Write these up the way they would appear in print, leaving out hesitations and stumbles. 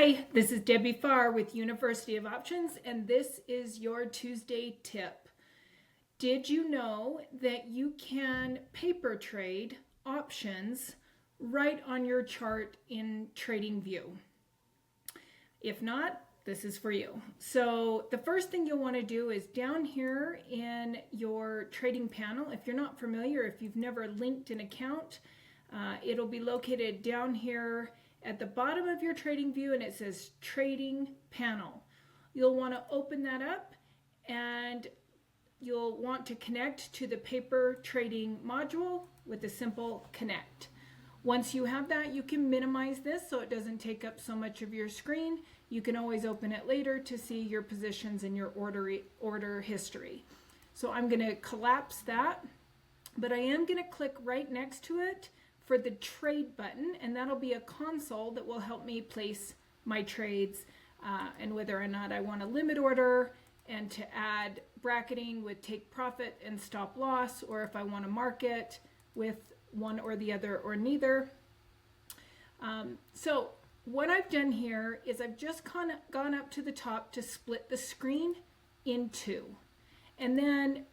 Hi, this is Debbie Farr with University of Options, and this is your Tuesday tip. Did you know that you can paper trade options right on your chart in TradingView? If not, this is for you. So the first thing you'll want to do is down here in your trading panel. If you're not familiar, if you've never linked an account, it'll be located down here at the bottom of your trading view, and it says trading panel. You'll want to open that up, and you'll want to connect to the paper trading module with a simple connect. Once you have that, you can minimize this so it doesn't take up so much of your screen. You can always open it later to see your positions and your order history. So I'm going to collapse that, but I am going to click right next to it for the trade button, and that'll be a console that will help me place my trades and whether or not I want a limit order and to add bracketing with take profit and stop loss, or if I want to market with one or the other or neither. So what I've done here is I've just kind of gone up to the top to split the screen in two, and then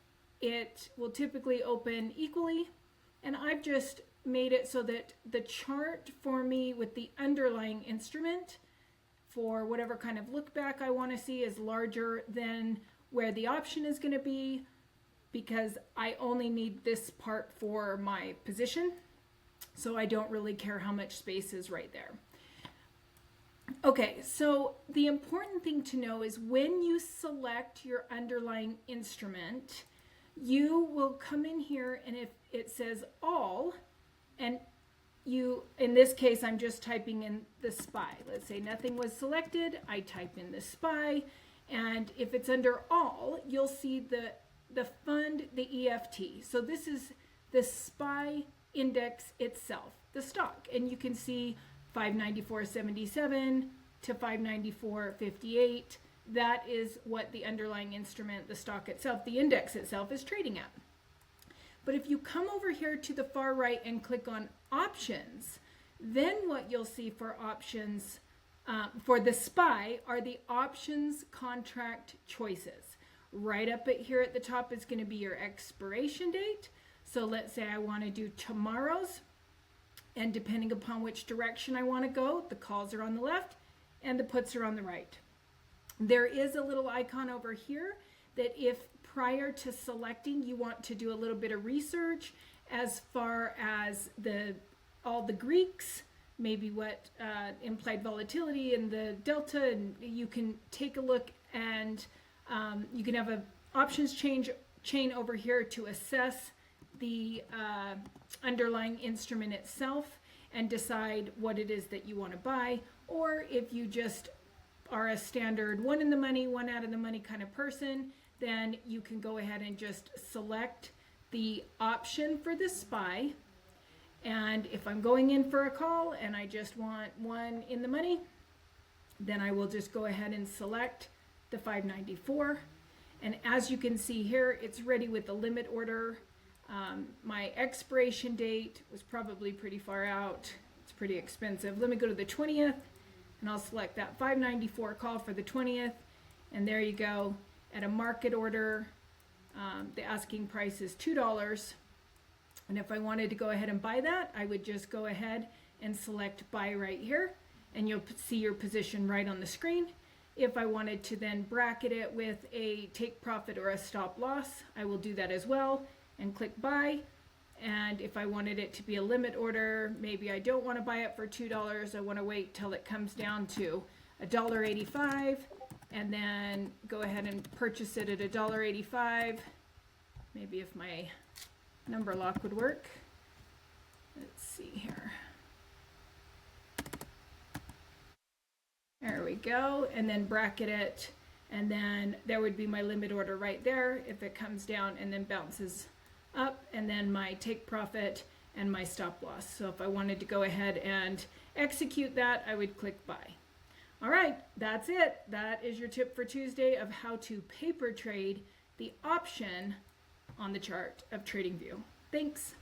it will typically open equally, and I've just made it so that the chart for me with the underlying instrument for whatever kind of look back I want to see is larger than where the option is going to be, because I only need this part for my position, so I don't really care how much space is right there. Okay, so the important thing to know is when you select your underlying instrument, you will come in here, and if it says all, and you, in this case, I'm just typing in the SPY. Let's say nothing was selected. I type in the SPY, and if it's under all, you'll see the fund, the EFT. So this is the SPY index itself, the stock, and you can see 594.77 to 594.58. That is what the underlying instrument, the stock itself, the index itself, is trading at. But if you come over here to the far right and click on options, then what you'll see for options for the SPY are the options contract choices. Right up here at the top is going to be your expiration date. So let's say I want to do tomorrow's, and depending upon which direction I want to go, the calls are on the left and the puts are on the right. There is a little icon over here that if prior to selecting you want to do a little bit of research as far as all the Greeks, maybe what implied volatility and the delta, and you can take a look, and you can have an options chain over here to assess the underlying instrument itself and decide what it is that you want to buy. Or if you just are a standard one in the money, one out of the money kind of person, then you can go ahead and just select the option for the SPY. And if I'm going in for a call and I just want one in the money, then I will just go ahead and select the 594. And as you can see here, it's ready with the limit order. My expiration date was probably pretty far out. It's pretty expensive. Let me go to the 20th, and I'll select that 594 call for the 20th. And there you go. At a market order, the asking price is $2. And if I wanted to go ahead and buy that, I would just go ahead and select buy right here, and you'll see your position right on the screen. If I wanted to then bracket it with a take profit or a stop loss, I will do that as well and click buy. And if I wanted it to be a limit order, maybe I don't want to buy it for $2. I want to wait till it comes down to $1.85 and then go ahead and purchase it at $1.85. Maybe if my number lock would work. Let's see here. There we go, and then bracket it, and then there would be my limit order right there if it comes down and then bounces up, and then my take profit and my stop loss. So if I wanted to go ahead and execute that, I would click buy. All right, that's it. That is your tip for Tuesday of how to paper trade the option on the chart of TradingView. Thanks.